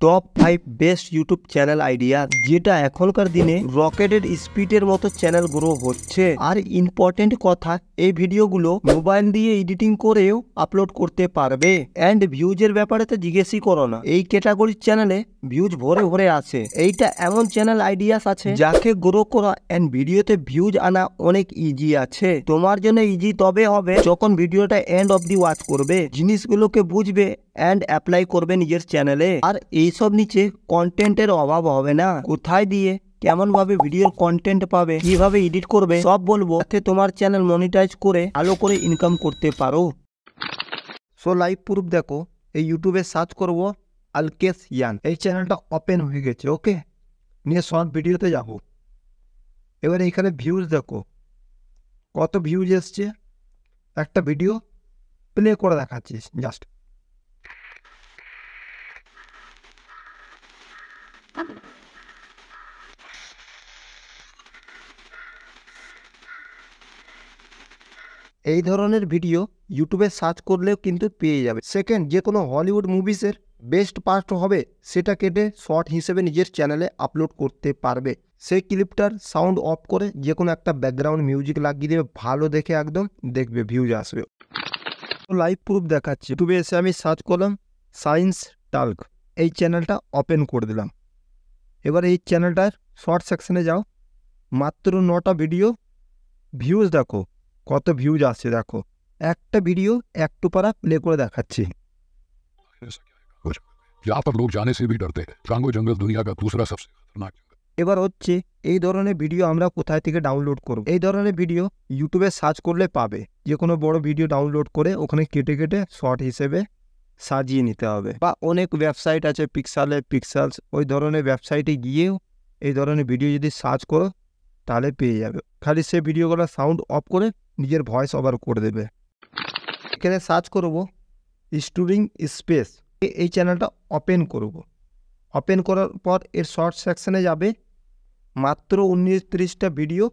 Top 5 best YouTube channel idea, যেটা এখনকার দিনে রকেটের স্পিডের মতো চ্যানেল গ্রো হচ্ছে। আর ইম্পর্টেন্ট কথা, এই ভিডিওগুলো মোবাইল দিয়ে এডিটিং করেও আপলোড করতে পারবে। অ্যান্ড ভিউজের ব্যাপারে তো জিজ্ঞেসই করো না, এই ক্যাটাগরির চ্যানেলে ভিউজ ভরে ভরে আছে। এইটা এমন চ্যানেল আইডিয়াস আছে যাকে গ্রো করা অ্যান্ড ভিডিওতে ভিউজ আনা অনেক ইজি আছে। তোমার জন্য ইজি তবে হবে যখন ভিডিওটা এন্ড অব দি ওয়াচ করবে, জিনিসগুলোকে বুঝবে অ্যান্ড অ্যাপ্লাই করবে নিজের চ্যানেলে। আর এইসব নিচে কন্টেন্টের অভাব হবে না। কোথায় দিয়ে কেমন ভাবে ভিডিওর কন্টেন্ট পাবে, কিভাবে এডিট করবে, সব বলবো, যাতে তোমার চ্যানেল মনিটাইজ করে ভালো করে ইনকাম করতে পারো। সো লাইভ প্রুফ দেখো, এই ইউটিউবে সার্চ করব আলকেশ ইয়ান, এই চ্যানেলটা ওপেন হয়ে গেছে। ওকে, নিয়ে শর্ট ভিডিওতে যাব। এবার এইখানে ভিউজ দেখো, কত ভিউজ এসছে। একটা ভিডিও প্লে করে দেখাচ্ছিস জাস্ট। এই ধরনের ভিডিও ইউটিউবে সার্চ করলেও কিন্তু পেয়ে যাবে। সেকেন্ড, যে কোনো হলিউড মুভিসের বেস্ট পার্ট হবে সেটা কেটে শর্ট হিসেবে নিজের চ্যানেলে আপলোড করতে পারবে। সেই ক্লিপটার সাউন্ড অফ করে যে কোনো একটা ব্যাকগ্রাউন্ড মিউজিক লাগিয়ে দেবে, ভালো দেখে একদম দেখবে ভিউজ আসবে। লাইভ প্রুফ দেখাচ্ছি। ইউটিউবে এসে আমি সার্চ করলাম সায়েন্স টাল্ক, এই চ্যানেলটা ওপেন করে দিলাম। এবার এই চ্যানেলটার শর্ট সেকশনে যাও, মাত্র 9টা ভিডিও, ভিউজ দেখো কত ভিউজ আসছে। দেখো একটা ভিডিও একটু পারা প্লে করে দেখাচ্ছি। यहाँ पर लोग जाने से भी डरते हैं। कांगो जंगल दुनिया का दूसरा सबसे खतरनाक जंगल। এবার হচ্ছে এই ধরনের ভিডিও আমরা কোথায় থেকে ডাউনলোড করব। এই ধরনের ভিডিও ইউটিউবে সার্চ করলে পাবে। যে কোনো বড় ভিডিও ডাউনলোড করে ওখানে কেটে কেটে শর্ট হিসেবে সাজিয়ে নিতে হবে। বা অনেক ওয়েবসাইট আছে, পিক্সালস, ওই ধরনের ওয়েবসাইটে গিয়েও এই ধরনের ভিডিও যদি সার্চ করো তাহলে পেয়ে যাবে। খালি সে ভিডিওগুলো সাউন্ড অফ করে নিজের ভয়েস ওভার করে দেবে। এখানে সার্চ করব স্টুডিং স্পেস, এই চ্যানেলটা ওপেন করব। ওপেন করার পর এর শর্ট সেকশনে যাবে, মাত্র 19-30টা ভিডিও।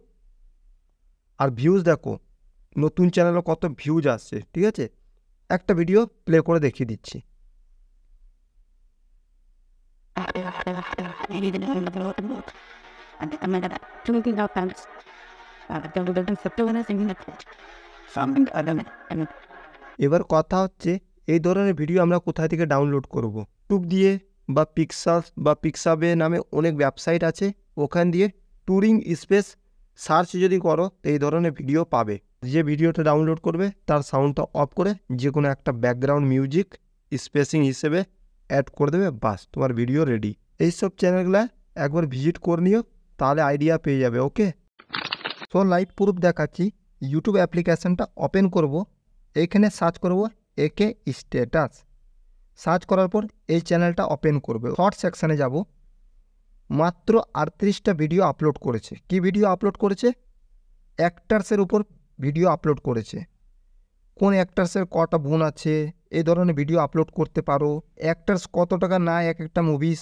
আর ভিউজ দেখো নতুন চ্যানেলে কত ভিউজ আসছে। ঠিক আছে, একটা ভিডিও প্লে করে দেখিয়ে দিচ্ছি। এবার কথা হচ্ছে এই ধরনের ভিডিও আমরা কোথায় থেকে ডাউনলোড করব। ইউটিউব দিয়ে বা পিক্সালস বা পিক্সাবে নামে অনেক ওয়েবসাইট আছে, ওখান দিয়ে টুরিং স্পেস সার্চ যদি করো এই ধরনের ভিডিও পাবে। যে ভিডিওটা ডাউনলোড করবে তার সাউন্ডটা অফ করে যে কোনো একটা ব্যাকগ্রাউন্ড মিউজিক স্পেসিং হিসেবে অ্যাড করে দেবে, বাস তোমার ভিডিও রেডি। এইসব চ্যানেলগুলো একবার ভিজিট করে নিও, তাহলে আইডিয়া পেয়ে যাবে। ওকে, সো লাইভ প্রুফ দেখাচ্ছি। ইউটিউব অ্যাপ্লিকেশানটা ওপেন করব, এইখানে সার্চ করব একে স্ট্যাটাস। সার্চ করার পর এই চ্যানেলটা ওপেন করবে। শর্ট সেকশানে যাব, মাত্র 38টা ভিডিও আপলোড করেছে। কি ভিডিও আপলোড করেছে? অ্যাক্টার্সের উপর ভিডিও আপলোড করেছে। কোন অ্যাক্টার্সের কটা বোন আছে, এই ধরনের ভিডিও আপলোড করতে পারো। অ্যাক্টার্স কত টাকা নেয় এক একটা মুভিস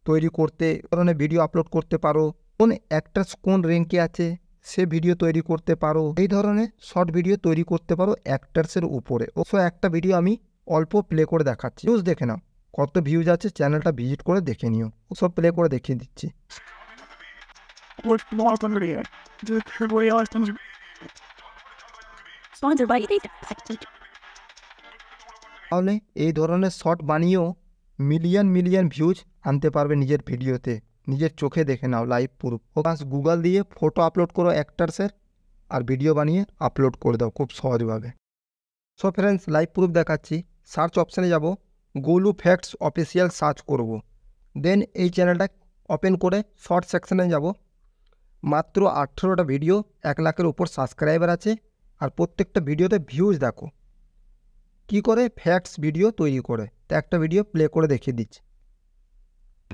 তৈরি করতে, এই ধরনের ভিডিও আপলোড করতে পারো। কোন অ্যাক্টার্স কোন র্যাঙ্কে আছে সে ভিডিও তৈরি করতে পারো। এই ধরনের শর্ট ভিডিও তৈরি করতে পারো অ্যাক্টার্সের উপরে। সো একটা ভিডিও আমি অল্প প্লে করে দেখাচ্ছি, ভিউজ দেখে নাও কত ভিউজ আছে। চ্যানেলটা ভিজিট করে দেখে নিও। সব প্লে করে দেখিয়ে দিচ্ছি। তাহলে এই ধরনের শর্ট বানিয়েও মিলিয়ন ভিউজ আনতে পারবে নিজের ভিডিওতে। নিজের চোখে দেখে নাও লাইভ প্রুফ। বাস গুগল দিয়ে ফটো আপলোড করো অ্যাক্টার্সের, আর ভিডিও বানিয়ে আপলোড করে দাও খুব সহজভাবে। সো ফ্রেন্ডস, লাইভ প্রুফ দেখাচ্ছি। সার্চ অপশানে যাব, গোলু ফ্যাক্টস অফিসিয়াল সার্চ করব। দেন এই চ্যানেলটা ওপেন করে শর্ট সেকশানে যাব, মাত্র 18টা ভিডিও, 1 লাখের উপর সাবস্ক্রাইবার আছে। আর প্রত্যেকটা ভিডিওতে ভিউজ দেখো কি করে ফ্যাক্টস ভিডিও তৈরি করে। তো একটা ভিডিও প্লে করে দেখিয়ে দিচ্ছি।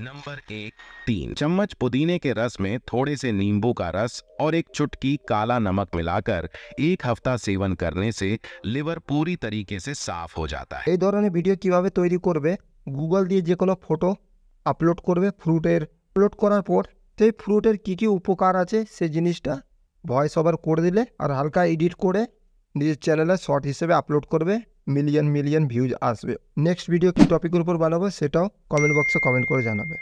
नंबर 1, 3 चम्मच पुदीने के रस में थोड़े से नींबू का रस और एक चुटकी काला नमक मिलाकर 1 हफ्ता सेवन करने से लिवर पूरी तरीके से साफ हो जाता है। এই ধরনের ভিডিও কিভাবে তৈরি করবে, গুগল দিয়ে যে কোনো ফটো আপলোড করবে ফ্রুটের। আপলোড করার পর সেই ফ্রুটের কী কী উপকার আছে সে জিনিসটা ভয়েস ওভার করে দিলে আর হালকা এডিট করে নিজের চ্যানেলে শর্ট হিসেবে আপলোড করবে। মিলিয়ন মিলিয়ন ভিউজ আসবে। নেক্সট ভিডিও কী টপিকের উপর বানাবো সেটাও কমেন্ট বক্সে কমেন্ট করে জানাবে।